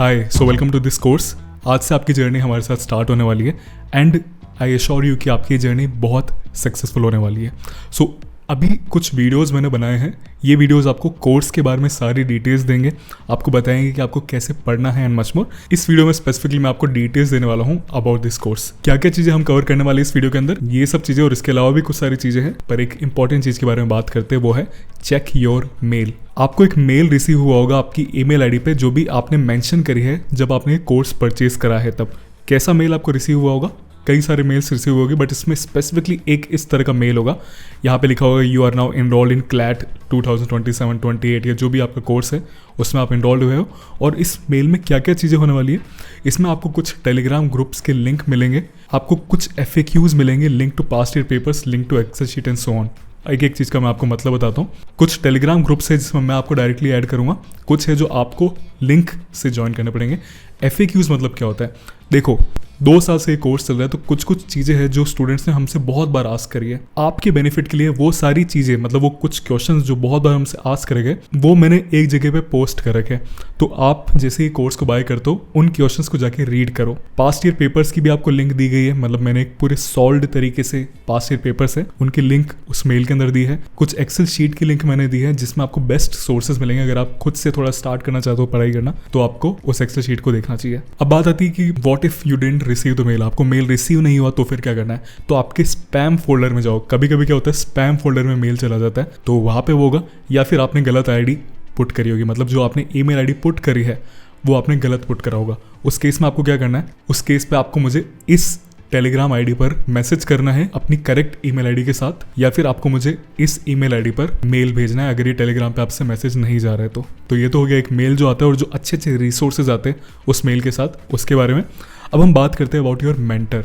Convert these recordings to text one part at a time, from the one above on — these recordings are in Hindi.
Hi, so welcome to this course. आज से आपकी जर्नी हमारे साथ स्टार्ट होने वाली है एंड आई एश्योर यू कि आपकी जर्नी बहुत सक्सेसफुल होने वाली है। सो अभी कुछ वीडियोस मैंने बनाए हैं। ये वीडियोस आपको कोर्स के बारे में सारी डिटेल्स देंगे, आपको बताएंगे कि आपको कैसे पढ़ना है एंड मच मोर। इस वीडियो में स्पेसिफिकली मैं आपको डिटेल्स देने वाला हूँ अबाउट दिस कोर्स। क्या क्या चीज़ें हम कवर करने वाले इस वीडियो के अंदर, ये सब चीज़ें और इसके अलावा भी कुछ सारी चीज़ें हैं। पर एक इंपॉर्टेंट चीज़ के बारे में बात करते हैं, वो है चेक योर मेल। आपको एक मेल रिसीव हुआ होगा आपकी ईमेल आईडी पे, जो भी आपने मेंशन करी है जब आपने कोर्स परचेज करा है तब। कैसा मेल आपको रिसीव हुआ होगा? कई सारे मेल्स रिसीव होगी, बट इसमें स्पेसिफिकली एक इस तरह का मेल होगा। यहाँ पे लिखा होगा you are now enrolled in CLAT 2027-28 या जो भी आपका कोर्स है उसमें आप इनरोल्ड हुए हो। और इस मेल में क्या क्या चीज़ें होने वाली है, इसमें आपको कुछ टेलीग्राम ग्रुप्स के लिंक मिलेंगे, आपको कुछ FAQs मिलेंगे, link to past year papers, link to excel sheet and so on. एक एक चीज़ का मैं आपको मतलब बताता हूँ। कुछ टेलीग्राम ग्रुप्स है जिसमें मैं आपको डायरेक्टली ऐड करूँगा, कुछ है जो आपको लिंक से ज्वाइन करने पड़ेंगे। FAQs मतलब क्या होता है? देखो, 2 साल से ये कोर्स चल रहा है तो कुछ कुछ चीज़ें हैं जो स्टूडेंट्स ने हमसे बहुत बार आस्क करी है। आपके बेनिफिट के लिए वो सारी चीज़ें, मतलब वो कुछ क्वेश्चंस जो बहुत बार हमसे आस्क करे गए, वो मैंने एक जगह पे पोस्ट कर रखे। तो आप जैसे ही कोर्स को बाय करते हो उन क्वेश्चंस को जाके रीड करो। पास्ट ईयर पेपर्स की भी आपको लिंक दी गई है, मतलब मैंने एक पूरे सॉल्व्ड तरीके से पास्ट ईयर पेपर्स है उनकी लिंक उस मेल के अंदर दी है। कुछ एक्सेल शीट की लिंक मैंने दी है जिसमें आपको बेस्ट सोर्सेज मिलेंगे। अगर आप खुद से थोड़ा स्टार्ट करना चाहते हो पढ़ाई करना, तो आपको उस एक्सेल शीट को देखना चाहिए। अब बात आती है कि what if you didn't receive the mail, आपको मेल रिसीव नहीं हुआ तो फिर क्या करना है? तो आपके स्पैम फोल्डर में जाओ। कभी कभी क्या होता है, स्पैम फोल्डर में मेल चला जाता है, तो वहाँ पे वो होगा, या फिर आपने गलत आईडी पुट करी होगी, मतलब जो आपने ईमेल आईडी पुट करी है वो आपने गलत पुट करा होगा। उस केस में आपको क्या करना है, उस केस पे आपको मुझे इस टेलीग्राम आईडी पर मैसेज करना है अपनी करेक्ट ईमेल आईडी के साथ, या फिर आपको मुझे इस ईमेल आईडी पर मेल भेजना है अगर ये टेलीग्राम पे आपसे मैसेज नहीं जा रहा है तो ये तो हो गया एक मेल जो आता है और जो अच्छे अच्छे रिसोर्सेज आते हैं उस मेल के साथ, उसके बारे में। अब हम बात करते हैं अबाउट योर मेंटर।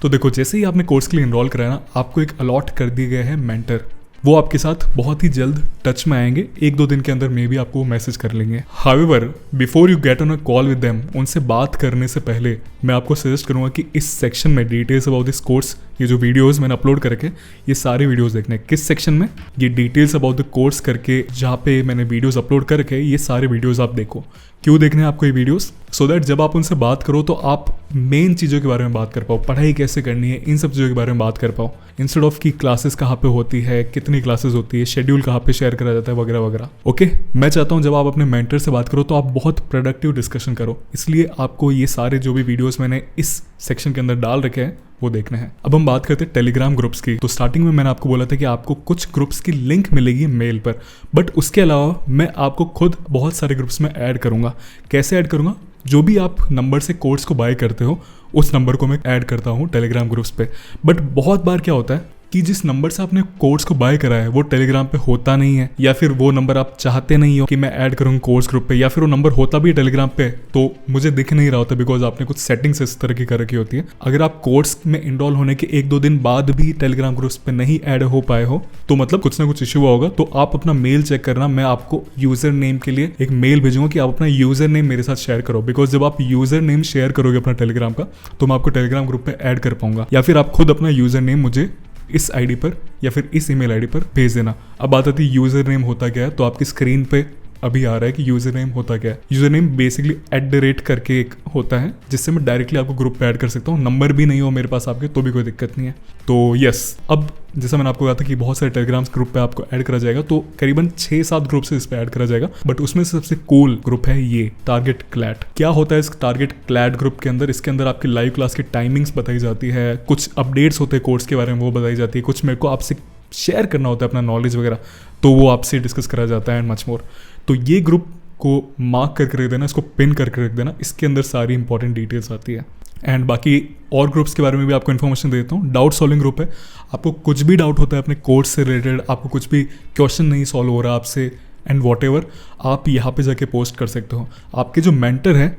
तो देखो, जैसे ही आपने कोर्स के लिए इनरोल कराया ना, आपको एक अलॉट कर दिए गए हैं मेंटर। वो आपके साथ बहुत ही जल्द टच में आएंगे, 1-2 दिन के अंदर में भी आपको मैसेज कर लेंगे। However, before you get on a call with them, उनसे बात करने से पहले मैं आपको सजेस्ट करूंगा कि इस सेक्शन में डिटेल्स अबाउट दिस कोर्स, ये जो वीडियोस मैंने अपलोड करके, ये सारे वीडियोस देखने। किस सेक्शन में? ये डिटेल्स अबाउट द कोर्स करके, जहाँ पे मैंने वीडियोस अपलोड करके, ये सारे वीडियोस आप देखो। क्यों देखने हैं आपको ये वीडियोस? सो दैट जब आप उनसे बात करो तो आप मेन चीज़ों के बारे में बात कर पाओ, पढ़ाई कैसे करनी है, इन सब चीज़ों के बारे में बात कर पाओ, इंस्टेड ऑफ कि क्लासेस कहाँ पे होती है, कितनी क्लासेस होती है, शेड्यूल कहाँ पे शेयर करा जाता है, वगैरह वगैरह। ओके, मैं चाहता हूँ जब आप अपने मेंटर से बात करो तो आप बहुत प्रोडक्टिव डिस्कशन करो, इसलिए आपको ये सारे जो भी वीडियोस मैंने इस सेक्शन के अंदर डाल रखे हैं वो देखने हैं। अब हम बात करते हैं टेलीग्राम ग्रुप्स की। तो स्टार्टिंग में मैंने आपको बोला था कि आपको कुछ ग्रुप्स की लिंक मिलेगी मेल पर, बट उसके अलावा मैं आपको खुद बहुत सारे ग्रुप्स में ऐड करूंगा। कैसे ऐड करूंगा? जो भी आप नंबर से कोर्स को बाय करते हो उस नंबर को मैं ऐड करता हूँ टेलीग्राम ग्रुप्स पे। बट बहुत बार क्या होता है कि जिस नंबर से आपने कोर्स को बाय करा है वो टेलीग्राम पे होता नहीं है, या फिर वो नंबर आप चाहते नहीं हो कि मैं ऐड करूँ कोर्स ग्रुप पे, या फिर वो नंबर होता भी है टेलीग्राम पे तो मुझे दिख नहीं रहा होता बिकॉज आपने कुछ सेटिंग्स इस तरह की कर रखी होती है। अगर आप कोर्स में इनरोल होने के 1-2 दिन बाद भी टेलीग्राम ग्रुप्स पे नहीं ऐड हो पाए हो तो मतलब कुछ ना कुछ इशू हुआ होगा। तो आप अपना मेल चेक करना, मैं आपको यूजर नेम के लिए एक मेल भेजूंगा कि आप अपना यूजर नेम मेरे साथ शेयर करो, बिकॉज जब आप यूजर नेम शेयर करोगे अपना टेलीग्राम का तो मैं आपको टेलीग्राम ग्रुप पे ऐड कर पाऊंगा, या फिर आप खुद अपना यूजर नेम मुझे इस आईडी पर या फिर इस ईमेल आईडी पर भेज देना। अब बात आती है यूजर नेम होता क्या है, तो आपकी स्क्रीन पे अभी आ रहा है कि यूजर नेम होता क्या है। यूजर नेम बेसिकली @ करके एक होता है जिससे मैं डायरेक्टली आपको ग्रुप पे ऐड कर सकता हूँ। नंबर भी नहीं हो मेरे पास आपके तो भी कोई दिक्कत नहीं है। तो यस, अब जैसा मैंने आपको कहा था कि बहुत सारे टेलीग्राम ग्रुप पे आपको ऐड करा जाएगा, तो करीबन 6-7 ग्रुप से इस पे ऐड करा जाएगा, बट उसमें से सबसे कूल ग्रुप है ये टारगेट क्लैट। क्या होता है इस टारगेट क्लैट ग्रुप के अंदर? इसके अंदर आपकी लाइव क्लास की टाइमिंग्स बताई जाती है, कुछ अपडेट्स होते हैं कोर्स के बारे में वो बताई जाती है, कुछ मेरे को आपसे शेयर करना होता है अपना नॉलेज वगैरह, तो वो आपसे डिस्कस करा जाता है एंड मच मोर। तो ये ग्रुप को मार्क करके रख देना, इसको पिन करके रख देना, इसके अंदर सारी इंपॉर्टेंट डिटेल्स आती है। एंड बाकी और ग्रुप्स के बारे में भी आपको इन्फॉर्मेशन देता हूँ। डाउट सॉल्विंग ग्रुप है, आपको कुछ भी डाउट होता है अपने कोर्स से रिलेटेड, आपको कुछ भी क्वेश्चन नहीं सॉल्व हो रहा आपसे एंड वॉट एवर, आप यहाँ पे जाके पोस्ट कर सकते हो। आपके जो मेंटर है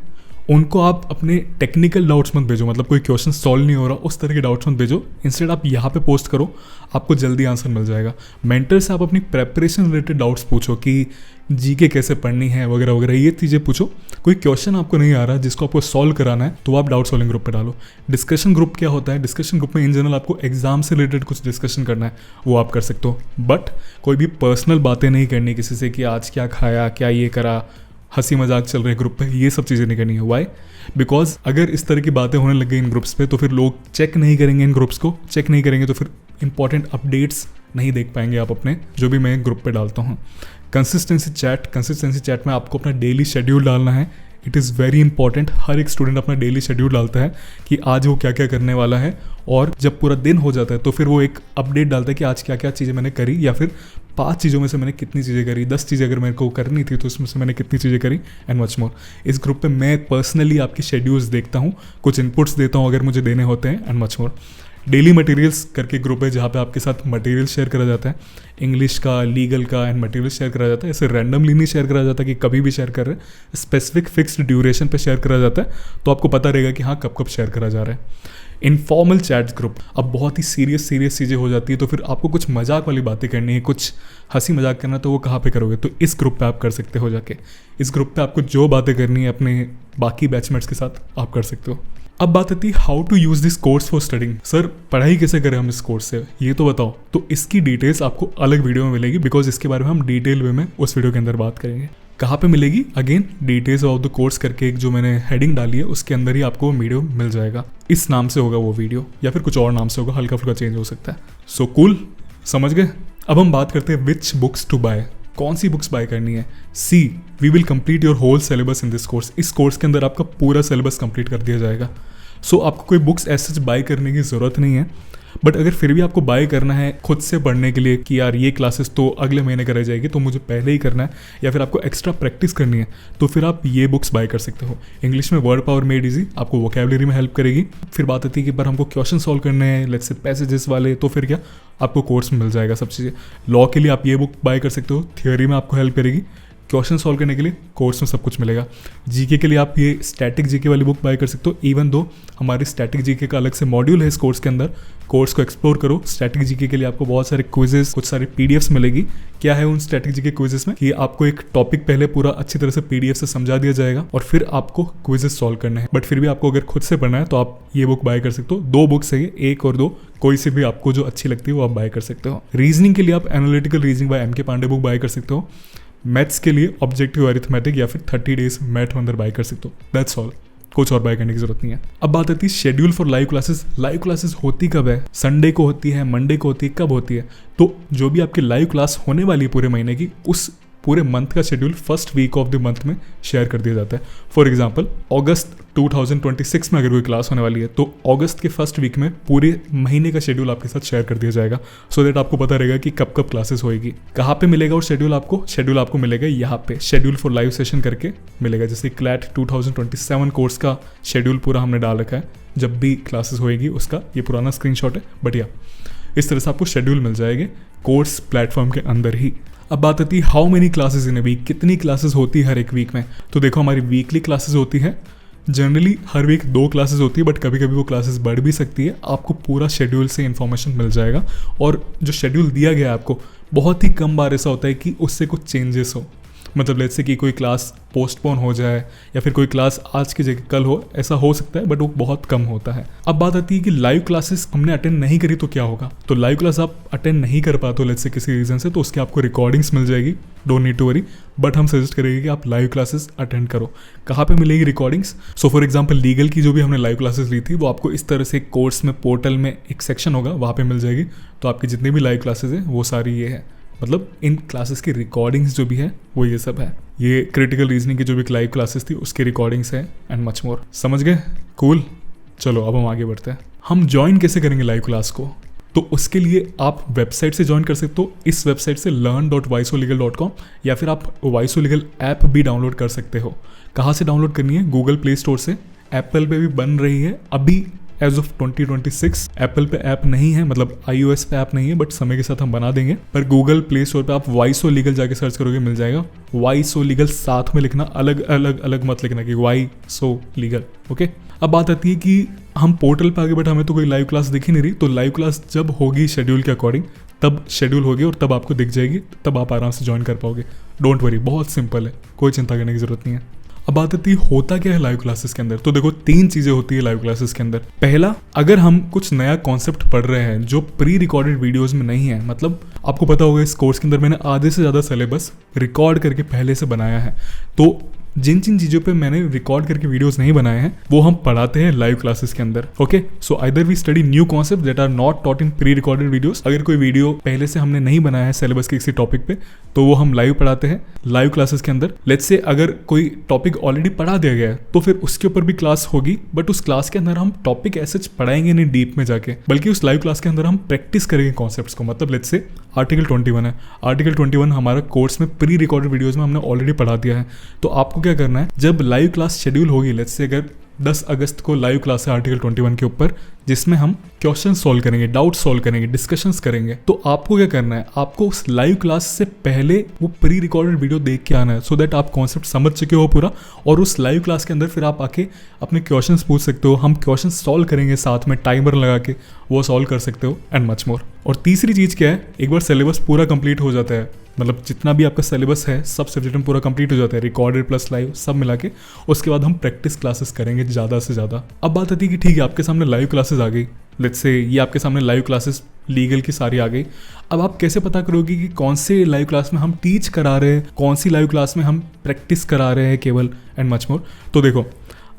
उनको आप अपने टेक्निकल डाउट्स मत भेजो, मतलब कोई क्वेश्चन सॉल्व नहीं हो रहा उस तरह के डाउट्स मत भेजो, इंस्टेड आप यहाँ पे पोस्ट करो, आपको जल्दी आंसर मिल जाएगा। मेंटर से आप अपनी प्रेपरेशन रिलेटेड डाउट्स पूछो कि जीके कैसे पढ़नी है वगैरह वगैरह, ये चीज़ें पूछो। कोई क्वेश्चन आपको नहीं आ रहा जिसको आपको सॉल्व कराना है तो आप डाउट सॉल्विंग ग्रुप पे डालो। डिस्कशन ग्रुप क्या होता है? डिस्कशन ग्रुप में इन जनरल आपको एग्जाम से रिलेटेड कुछ डिस्कशन करना है, वो आप कर सकते हो, बट कोई भी पर्सनल बातें नहीं करनी किसी से कि आज क्या खाया, क्या ये करा, हंसी मजाक चल रहे ग्रुप पे, ये सब चीज़ें नहीं करनी है। वाई? बिकॉज अगर इस तरह की बातें होने लग गई इन ग्रुप्स पे तो फिर लोग चेक नहीं करेंगे, इन ग्रुप्स को चेक नहीं करेंगे तो फिर इंपॉर्टेंट अपडेट्स नहीं देख पाएंगे आप अपने, जो भी मैं ग्रुप पे डालता हूँ। कंसिस्टेंसी चैट में आपको अपना डेली शेड्यूल डालना है। It is very important. हर एक स्टूडेंट अपना डेली शेड्यूल डालता है कि आज वो क्या क्या करने वाला है, और जब पूरा दिन हो जाता है तो फिर वो एक अपडेट डालता है कि आज क्या क्या चीज़ें मैंने करी, या फिर 5 चीज़ों में से मैंने कितनी चीज़ें करी, 10 चीज़ें अगर मेरे को करनी थी तो उसमें से मैंने कितनी चीज़ें करी, एंड मच मोर। इस ग्रुप पे मैं पर्सनली आपकी शेड्यूल्स देखता हूँ, कुछ इनपुट्स देता हूँ अगर मुझे देने होते हैं, and much more. Daily materials करके ग्रुप है जहाँ पे आपके साथ मटेरियल शेयर करा जाता है, इंग्लिश का, लीगल का, एंड मटेरियल शेयर करा जाता है। ऐसे रैंडमली नहीं शेयर करा जाता कि कभी भी शेयर कर रहे हैं, स्पेसिफिक फिक्स्ड ड्यूरेशन पे शेयर करा जाता है, तो आपको पता रहेगा कि हाँ कब कब शेयर करा जा रहा है। इनफॉर्मल चैट्स ग्रुप, अब बहुत ही सीरियस चीज़ें हो जाती है तो फिर आपको कुछ मजाक वाली बातें करनी है, कुछ हंसी मजाक करना, तो वो कहाँ पे करोगे? तो इस ग्रुप पे आप कर सकते हो जाके। इस ग्रुप पे आपको जो बातें करनी है अपने बाकी बैचमेट्स के साथ आप कर सकते हो। अब बात आती है how to use this course for studying. Sir पढ़ाई कैसे करें हम इस कोर्स से, ये तो बताओ। तो इसकी डिटेल्स आपको अलग वीडियो में मिलेगी, बिकॉज इसके बारे में हम डिटेल वे में उस वीडियो के अंदर बात करेंगे। कहाँ पे मिलेगी? Again details of the course करके एक जो मैंने हेडिंग डाली है उसके अंदर ही आपको वीडियो मिल जाएगा। इस नाम से होगा वो वीडियो, या फिर कुछ और नाम से होगा, हल्का फुल्का चेंज हो सकता है। सो कूल, समझ गए? अब हम बात करते हैं विच बुक्स टू बाय, कौन सी बुक्स बाय करनी है। See we will complete your whole syllabus in this course. इस कोर्स के अंदर आपका पूरा सिलेबस कंप्लीट कर दिया जाएगा। सो आपको कोई बुक्स ऐसे बाय करने की ज़रूरत नहीं है, बट अगर फिर भी आपको बाय करना है खुद से पढ़ने के लिए कि यार ये क्लासेस तो अगले महीने कराई जाएगी तो मुझे पहले ही करना है, या फिर आपको एक्स्ट्रा प्रैक्टिस करनी है, तो फिर आप ये बुक्स बाय कर सकते हो। इंग्लिश में वर्ड पावर मेड इजी आपको वोकैबुलरी में हेल्प करेगी। फिर बात आती है कि पर हमको क्वेश्चन सॉल्व करने हैं, लेट्स से पैसेजेस वाले, तो फिर क्या आपको कोर्स में मिल जाएगा सब चीज़ें। लॉ के लिए आप ये बुक बाय कर सकते हो, थियोरी में आपको हेल्प करेगी। क्वेश्चन सॉल्व करने के लिए कोर्स में सब कुछ मिलेगा। जीके के लिए आप ये स्टैटिक जीके वाली बुक बाय कर सकते हो, इवन दो हमारी स्टैटिक जीके का अलग से मॉड्यूल है इस कोर्स के अंदर। कोर्स को एक्सप्लोर करो। स्टैटिक जीके के लिए आपको बहुत सारे क्विजेस, कुछ सारी पीडीएफ्स मिलेगी। क्या है उन स्टैटिक जीके क्विजेस में कि आपको एक टॉपिक पहले पूरा अच्छी तरह से पीडीएफ से समझा दिया जाएगा और फिर आपको क्विजेस सॉल्व करने हैं। बट फिर भी आपको अगर खुद से पढ़ना है तो आप ये बुक बाय कर सकते हो। 2 बुक्स है, 1 और 2, कोई से भी आपको जो अच्छी लगती है वो आप बाय कर सकते हो। रीजनिंग के लिए आप एनालिटिकल रीजनिंग बाय एम के पांडे बुक बाय कर सकते हो। मैथ्स के लिए ऑब्जेक्टिव अरिथमेटिक या फिर 30 डेज मैथ अंदर बाय कर सकते हो। दैट्स ऑल, कुछ और बाय करने की जरूरत नहीं है। अब बात आती है schedule for live classes. Live classes होती कब है? संडे को होती है, मंडे को होती है, कब होती है? तो जो भी आपकी लाइव क्लास होने वाली है पूरे महीने की, उस पूरे मंथ का schedule first week of the month में शेयर कर दिया जाता है। फॉर एग्जांपल अगस्त 2026 में अगर कोई क्लास होने वाली है तो अगस्त के फर्स्ट वीक में पूरे महीने का शेड्यूल आपके साथ शेयर कर दिया जाएगा, सो दैट आपको पता रहेगा कि कब कब क्लासेस होएगी। कहाँ पे मिलेगा और शेड्यूल आपको मिलेगा यहाँ पे, शेड्यूल फॉर लाइव सेशन करके मिलेगा। जैसे क्लैट 2027 कोर्स का शेड्यूल पूरा हमने डाल रखा है, जब भी क्लासेस होएगी उसका ये पुराना स्क्रीनशॉट है। बट या इस तरह से आपको शेड्यूल मिल जाएंगे कोर्स प्लेटफॉर्म के अंदर ही। अब बात आती है how many classes in a week, कितनी क्लासेस होती है हर एक वीक में। तो देखो हमारी वीकली क्लासेस होती है, जनरली हर वीक 2 क्लासेस होती है, बट कभी कभी वो क्लासेस बढ़ भी सकती है। आपको पूरा शेड्यूल से इन्फॉर्मेशन मिल जाएगा, और जो शेड्यूल दिया गया है आपको, बहुत ही कम बार ऐसा होता है कि उससे कुछ चेंजेस हो। मतलब लेट्स से कि कोई क्लास पोस्टपोन हो जाए या फिर कोई क्लास आज की जगह कल हो, ऐसा हो सकता है, बट वो बहुत कम होता है। अब बात आती है कि लाइव क्लासेस हमने अटेंड नहीं करी तो क्या होगा। तो लाइव क्लास आप अटेंड नहीं कर पाते हो लेट्स से किसी रीजन से, तो उसके आपको रिकॉर्डिंग्स मिल जाएगी, don't need to worry. But हम सजेस्ट करेंगे कि आप लाइव क्लासेस अटेंड करो। कहाँ पे मिलेगी recordings? So for example legal की जो भी हमने लाइव क्लासेस ली थी वो आपको इस तरह से कोर्स में पोर्टल में एक सेक्शन होगा, वहाँ पे मिल जाएगी। तो आपकी जितनी भी लाइव क्लासेस हैं वो सारी ये है, मतलब इन क्लासेस की रिकॉर्डिंग्स जो भी है वो ये सब है। ये क्रिटिकल रीजनिंग की जो भी लाइव क्लासेस थी उसकी रिकॉर्डिंग्स है, एंड मच मोर। समझ गए? कूल। चलो अब हम आगे बढ़ते हैं। हम ज्वाइन कैसे करेंगे लाइव क्लास को? तो उसके लिए आप वेबसाइट से ज्वाइन कर सकते हो। इस वेबसाइट से learn.visolegal.com, या फिर आप वाइसोलीगल ऐप भी डाउनलोड कर सकते हो। कहाँ से डाउनलोड करनी है? गूगल प्ले स्टोर से। एप्पल पे भी बन रही है अभी एज ऑफ 2026। एप्पल पे ऐप नहीं है, मतलब iOS पे ऐप नहीं है, बट समय के साथ हम बना देंगे। पर गूगल प्ले स्टोर पे आप वाइसोलीगल जाके सर्च करोगे, मिल जाएगा। वाइसोलीगल साथ में लिखना, अलग मत लिखना कि वाइसोलीगल। ओके। अब बात आती है कि हम पोर्टल पे आ गए, बट हमें तो कोई लाइव क्लास दिख ही नहीं रही। तो लाइव क्लास जब होगी शेड्यूल के अकॉर्डिंग, तब शेड्यूल होगी और तब आपको दिख जाएगी, तब आप आराम से ज्वाइन कर पाओगे। डोंट वरी, बहुत सिंपल है, कोई चिंता करने की जरूरत नहीं है। अब बात आती है होता क्या है लाइव क्लासेस के अंदर। तो देखो 3 चीजें होती है लाइव क्लासेस के अंदर। पहला, अगर हम कुछ नया कॉन्सेप्ट पढ़ रहे हैं जो प्री रिकॉर्डेड वीडियोस में नहीं है, मतलब आपको पता होगा इस कोर्स के अंदर मैंने आधे से ज़्यादा सिलेबस रिकॉर्ड करके पहले से बनाया है, तो जिन जिन चीज़ों पे मैंने रिकॉर्ड करके वीडियोस नहीं बनाए हैं वो हम पढ़ाते हैं लाइव क्लासेस के अंदर। Okay, so either we study new concept that are not taught in pre recorded videos. अगर कोई वीडियो पहले से हमने नहीं बनाया है सिलेबस के किसी टॉपिक पे तो वो हम लाइव पढ़ाते हैं लाइव क्लासेस के अंदर। लेट्स से अगर कोई टॉपिक ऑलरेडी पढ़ा दिया गया है तो फिर उसके ऊपर भी क्लास होगी, बट उस क्लास के अंदर हम टॉपिक ऐसे पढ़ाएंगे नहीं डीप में जाके, बल्कि उस लाइव क्लास के अंदर हम प्रैक्टिस करेंगे कॉन्सेप्ट्स को। मतलब लेट्स से आर्टिकल 21 है, आर्टिकल 21 हमारा कोर्स में प्री रिकॉर्डेड वीडियोस में हमने ऑलरेडी पढ़ा दिया है। तो आपको क्या करना है, जब लाइव क्लास शेड्यूल होगी, लेट्स से अगर 10 अगस्त को लाइव क्लास है आर्टिकल 21 के ऊपर जिसमें हम क्वेश्चन सॉल्व करेंगे, डाउट सॉल्व करेंगे, डिस्कशंस करेंगे, तो आपको क्या करना है, आपको उस लाइव क्लास से पहले वो प्री रिकॉर्डेड वीडियो देख के आना है, सो दैट आप कॉन्सेप्ट समझ चुके हो पूरा। और उस लाइव क्लास के अंदर फिर आप आके अपने क्वेश्चंस पूछ सकते हो, हम क्वेश्चन सॉल्व करेंगे साथ में, टाइमर लगा के वो सॉल्व कर सकते हो एंड मच मोर। और तीसरी चीज़ क्या है, एक बार सिलेबस पूरा कंप्लीट हो जाता है, मतलब जितना भी आपका सिलेबस है सब सब्जेक्ट में पूरा कंप्लीट हो जाता है, रिकॉर्डेड प्लस लाइव सब मिला के, उसके बाद हम प्रैक्टिस क्लासेस करेंगे ज़्यादा से ज़्यादा। अब बात आती है कि ठीक है आपके सामने लाइव क्लासेस आ गई, लेट्स से ये आपके सामने लाइव क्लासेस लीगल की सारी आ गई। अब आप कैसे पता करोगे कि कौन से लाइव क्लास में हम टीच करा रहे हैं, कौन सी लाइव क्लास में हम प्रैक्टिस करा रहे हैं केवल एंड मच मोर। तो देखो,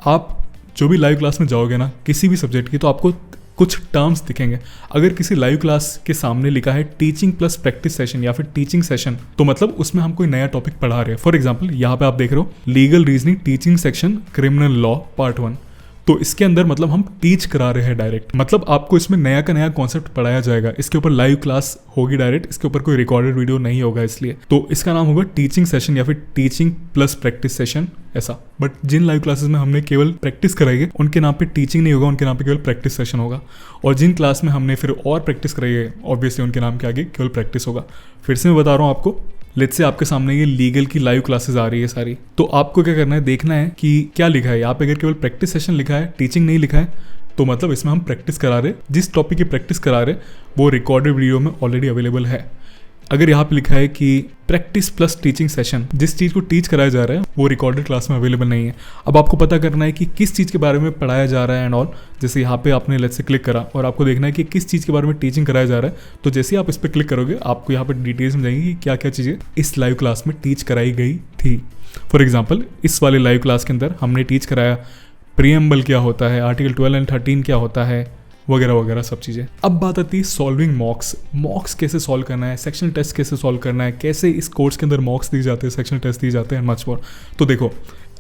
आप जो भी लाइव क्लास में जाओगे ना किसी भी सब्जेक्ट की, तो आपको कुछ टर्म्स दिखेंगे। अगर किसी लाइव क्लास के सामने लिखा है टीचिंग प्लस प्रैक्टिस सेशन या फिर टीचिंग सेशन, तो मतलब उसमें हम कोई नया टॉपिक पढ़ा रहे हैं। फॉर एग्जांपल यहाँ पे आप देख रहे हो legal reasoning teaching section criminal law part 1, तो इसके अंदर मतलब हम टीच करा रहे हैं डायरेक्ट, मतलब आपको इसमें नया का नया कॉन्सेप्ट पढ़ाया जाएगा। इसके ऊपर लाइव क्लास होगी डायरेक्ट, इसके ऊपर कोई रिकॉर्डेड वीडियो नहीं होगा, इसलिए तो इसका नाम होगा टीचिंग सेशन या फिर टीचिंग प्लस प्रैक्टिस सेशन ऐसा। बट जिन लाइव क्लासेस में हमने केवल प्रैक्टिस कराई है उनके नाम पे टीचिंग नहीं होगा, उनके नाम पे केवल प्रैक्टिस सेशन होगा। और जिन क्लास में हमने फिर और प्रैक्टिस कराई है ऑब्वियसली उनके नाम के आगे केवल प्रैक्टिस होगा। फिर से मैं बता रहा हूँ आपको, लेट्स से आपके सामने ये लीगल की लाइव क्लासेस आ रही है सारी, तो आपको क्या करना है, देखना है कि क्या लिखा है यहाँ पे। अगर केवल प्रैक्टिस सेशन लिखा है, टीचिंग नहीं लिखा है, तो मतलब इसमें हम प्रैक्टिस करा रहे, जिस टॉपिक की प्रैक्टिस करा रहे वो रिकॉर्डेड वीडियो में ऑलरेडी अवेलेबल है। अगर यहाँ पे लिखा है कि प्रैक्टिस प्लस टीचिंग सेशन, जिस चीज़ को टीच कराया जा रहा है वो रिकॉर्डेड क्लास में अवेलेबल नहीं है। अब आपको पता करना है कि किस चीज़ के बारे में पढ़ाया जा रहा है एंड ऑल। जैसे यहाँ पे आपने लेट्स से क्लिक करा और आपको देखना है कि किस चीज़ के बारे में टीचिंग कराया जा रहा है, तो जैसे ही आप इस पर क्लिक करोगे आपको यहाँ पर डिटेल्स में जाएंगी कि क्या क्या चीज़ें इस लाइव क्लास में टीच कराई गई थी। फॉर एग्जाम्पल इस वाले लाइव क्लास के अंदर हमने टीच कराया प्रीएम्बल क्या होता है, आर्टिकल 12 एंड 13 क्या होता है, वगैरह वगैरह सब चीज़ें। अब बात आती है सॉल्विंग मॉक्स कैसे सॉल्व करना है, सेक्शन टेस्ट कैसे सॉल्व करना है, कैसे इस कोर्स के अंदर मॉक्स दिए जाते हैं, सेक्शन टेस्ट दिए जाते हैं, मच मोर। तो देखो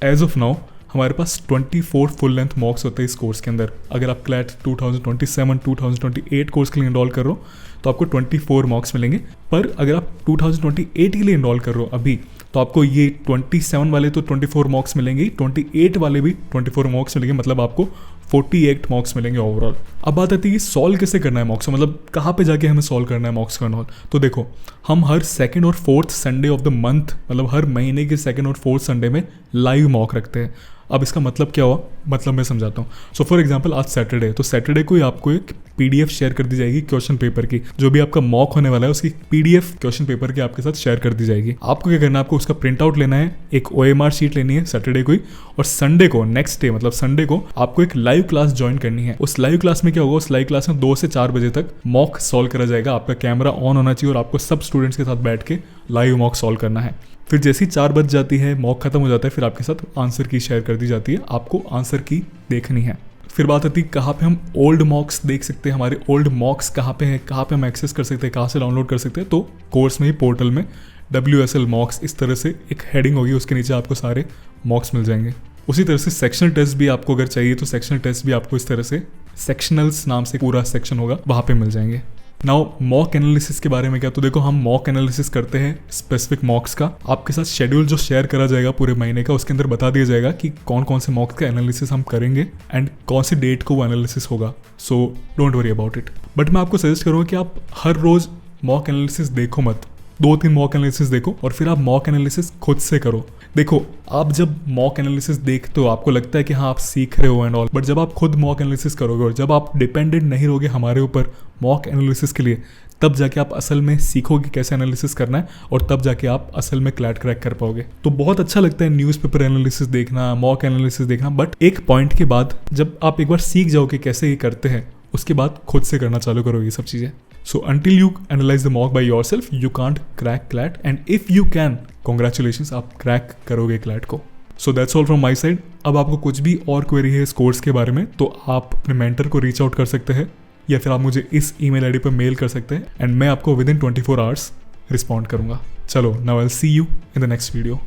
एज ऑफ नाउ हमारे पास 24 फुल लेंथ मॉक्स होते हैं इस कोर्स के अंदर। अगर आप क्लैट 2027 2028 कोर्स के लिए इनरोल कर रहे हो तो आपको 24 मॉक्स मिलेंगे। पर अगर आप 2028 के लिए इनरोल कर रहे हो अभी, तो आपको ये 27 वाले तो 24 मॉक्स मिलेंगे, 28 वाले भी 24 मॉक्स मिलेंगे, मतलब आपको 48 मॉक्स मिलेंगे ओवरऑल। अब बात आती है कि सॉल्व कैसे करना है मॉक्स, मतलब कहाँ पे जाके हमें सॉल्व करना है मॉक्स का एंड ऑल। तो देखो हम हर सेकंड और fourth Sunday off the month, मतलब हर महीने के सेकंड और फोर्थ संडे में लाइव मॉक रखते हैं। अब इसका मतलब क्या हुआ, मतलब मैं समझाता हूँ। सो फॉर एग्जांपल आज सैटरडे है, तो सैटरडे को ही आपको एक पीडीएफ शेयर कर दी जाएगी क्वेश्चन पेपर की, जो भी आपका मॉक होने वाला है उसकी पीडीएफ क्वेश्चन पेपर की आपके साथ शेयर कर दी जाएगी। आपको क्या करना है, आपको उसका प्रिंट आउट लेना है, एक OMR शीट लेनी है सैटरडे को ही, और संडे को नेक्स्ट डे मतलब संडे को आपको एक लाइव क्लास ज्वाइन करनी है। उस लाइव क्लास में क्या होगा, उस लाइव क्लास में 2 से 4 बजे तक मॉक सॉल्व करा जाएगा। आपका कैमरा ऑन होना चाहिए और आपको सब स्टूडेंट्स के साथ बैठ के लाइव मॉक सॉल्व करना है। फिर जैसी 4 बज जाती है, मॉक खत्म हो जाता है, फिर आपके साथ आंसर की शेयर कर दी जाती है, आपको आंसर की देखनी है। फिर बात आती है कहाँ पे हम ओल्ड मॉक्स देख सकते हैं, हमारे ओल्ड मॉक्स कहाँ पे हैं, कहाँ पे हम एक्सेस कर सकते हैं, कहाँ से डाउनलोड कर सकते हैं। तो कोर्स में ही पोर्टल में WSL मॉक्स इस तरह से एक हेडिंग होगी, उसके नीचे आपको सारे मॉक्स मिल जाएंगे। उसी तरह से सेक्शनल टेस्ट भी आपको अगर चाहिए तो सेक्शनल टेस्ट भी आपको इस तरह से सेक्शनल्स नाम से पूरा सेक्शन होगा, वहाँ पे मिल जाएंगे। नाउ मॉक एनालिसिस के बारे में क्या, तो देखो हम मॉक एनालिसिस करते हैं स्पेसिफिक मॉक्स का। आपके साथ शेड्यूल जो शेयर करा जाएगा पूरे महीने का, उसके अंदर बता दिया जाएगा कि कौन कौन से मॉक्स का एनालिसिस हम करेंगे एंड कौन सी डेट को वो एनालिसिस होगा। So don't worry about it. But मैं आपको सजेस्ट करूँगा कि आप हर रोज मॉक एनालिसिस देखो मत, 2-3 मॉक एनालिसिस देखो और फिर आप मॉक एनालिसिस खुद से करो। देखो आप जब मॉक एनालिसिस देखते हो आपको लगता है कि हाँ आप सीख रहे हो एंड ऑल, बट जब आप खुद मॉक एनालिसिस करोगे और जब आप डिपेंडेंट नहीं रहोगे हमारे ऊपर मॉक एनालिसिस के लिए, तब जाके आप असल में सीखोगे कैसे एनालिसिस करना है और तब जाके आप असल में क्लैट क्रैक कर पाओगे। तो बहुत अच्छा लगता है न्यूज़पेपर एनालिसिस देखना, मॉक एनालिसिस देखना, बट एक पॉइंट के बाद जब आप एक बार सीख जाओगे कैसे ये करते हैं, उसके बाद खुद से करना चालू करो ये सब चीज़ें। So until you analyze the mock by yourself, you can't crack CLAT, and if you can, congratulations, आप क्रैक करोगे CLAT को। So that's all from my side. अब आपको कुछ भी और क्वेरी है इस कोर्स के बारे में तो आप अपने मेंटर को रीच आउट कर सकते हैं, या फिर आप मुझे इस ईमेल आईडी पर मेल कर सकते हैं एंड मैं आपको विद इन 24 आवर्स रिस्पॉन्ड करूंगा। चलो, now I will see you in the next video.